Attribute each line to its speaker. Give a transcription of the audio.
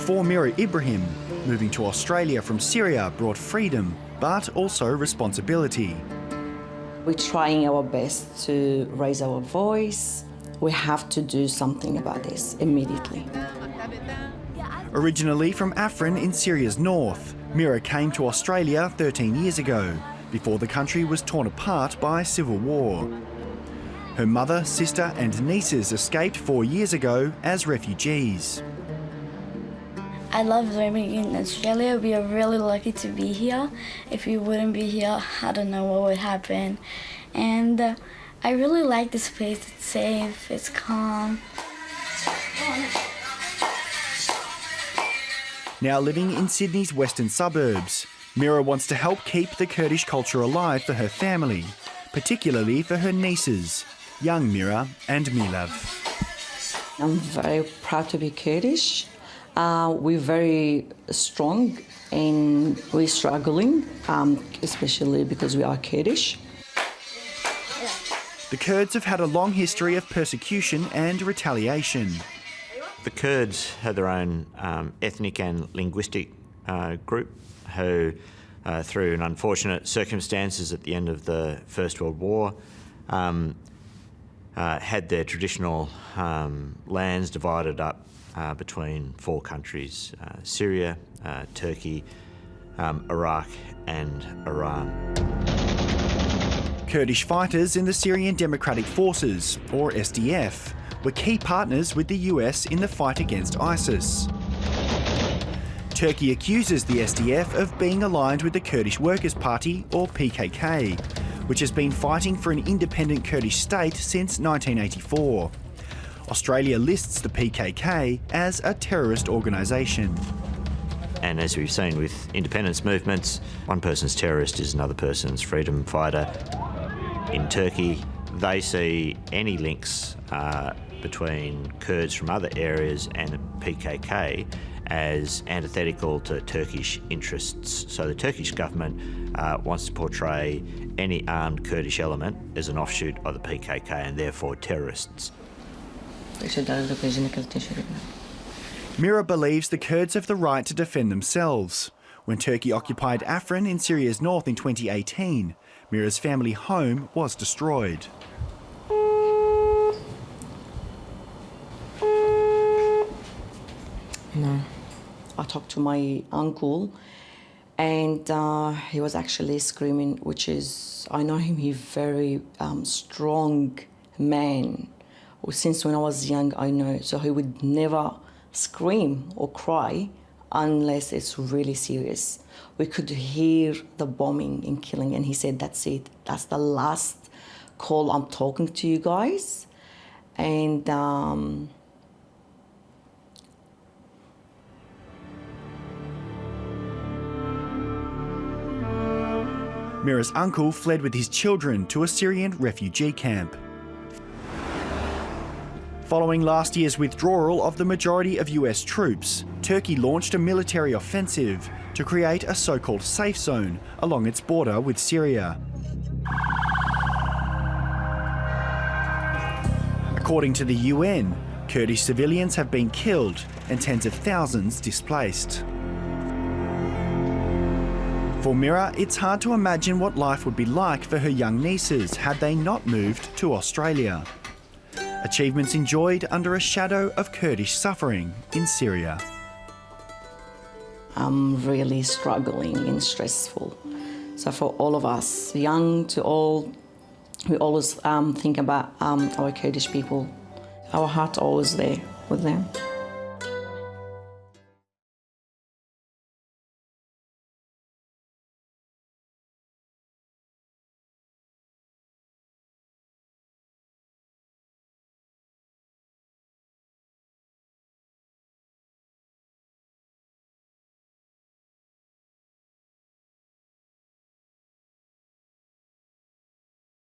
Speaker 1: For Mira Ibrahim, moving to Australia from Syria brought freedom, but also responsibility.
Speaker 2: We're trying our best to raise our voice. We have to do something about this immediately.
Speaker 1: Originally from Afrin in Syria's north, Mira came to Australia 13 years ago, before the country was torn apart by civil war. Her mother, sister and nieces escaped 4 years ago as refugees.
Speaker 3: I love living in Australia. We are really lucky to be here. If we wouldn't be here, I don't know what would happen. And I really like this place. It's safe, it's calm.
Speaker 1: Now living in Sydney's western suburbs, Mira wants to help keep the Kurdish culture alive for her family, particularly for her nieces, young Mira and Milav.
Speaker 2: I'm very proud to be Kurdish. We're very strong and we're struggling, especially because we are Kurdish.
Speaker 1: The Kurds have had a long history of persecution and retaliation.
Speaker 4: The Kurds had their own ethnic and linguistic group who, through an unfortunate circumstances at the end of the First World War, had their traditional lands divided up between 4 countries, Syria, Turkey, Iraq and Iran.
Speaker 1: Kurdish fighters in the Syrian Democratic Forces, or SDF, were key partners with the US in the fight against ISIS. Turkey accuses the SDF of being aligned with the Kurdish Workers' Party, or PKK, which has been fighting for an independent Kurdish state since 1984. Australia lists the PKK as a terrorist organisation.
Speaker 4: And as we've seen with independence movements, one person's terrorist is another person's freedom fighter. In Turkey, they see any links between Kurds from other areas and the PKK as antithetical to Turkish interests. So the Turkish government wants to portray any armed Kurdish element as an offshoot of the PKK and therefore terrorists.
Speaker 1: Mira believes the Kurds have the right to defend themselves. When Turkey occupied Afrin in Syria's north in 2018, Mira's family home was destroyed.
Speaker 2: No. I talked to my uncle and he was actually screaming, which is, I know him, he's very strong man. Since when I was young, I know, so he would never scream or cry unless it's really serious. We could hear the bombing and killing, and he said, that's it. That's the last call I'm talking to you guys. And
Speaker 1: Mira's uncle fled with his children to a Syrian refugee camp. Following last year's withdrawal of the majority of US troops, Turkey launched a military offensive to create a so-called safe zone along its border with Syria. According to the UN, Kurdish civilians have been killed and tens of thousands displaced. For Mira, it's hard to imagine what life would be like for her young nieces had they not moved to Australia. Achievements enjoyed under a shadow of Kurdish suffering in Syria.
Speaker 2: I'm really struggling and stressful. So for all of us, young to old, we always think about our Kurdish people. Our heart's always there with them.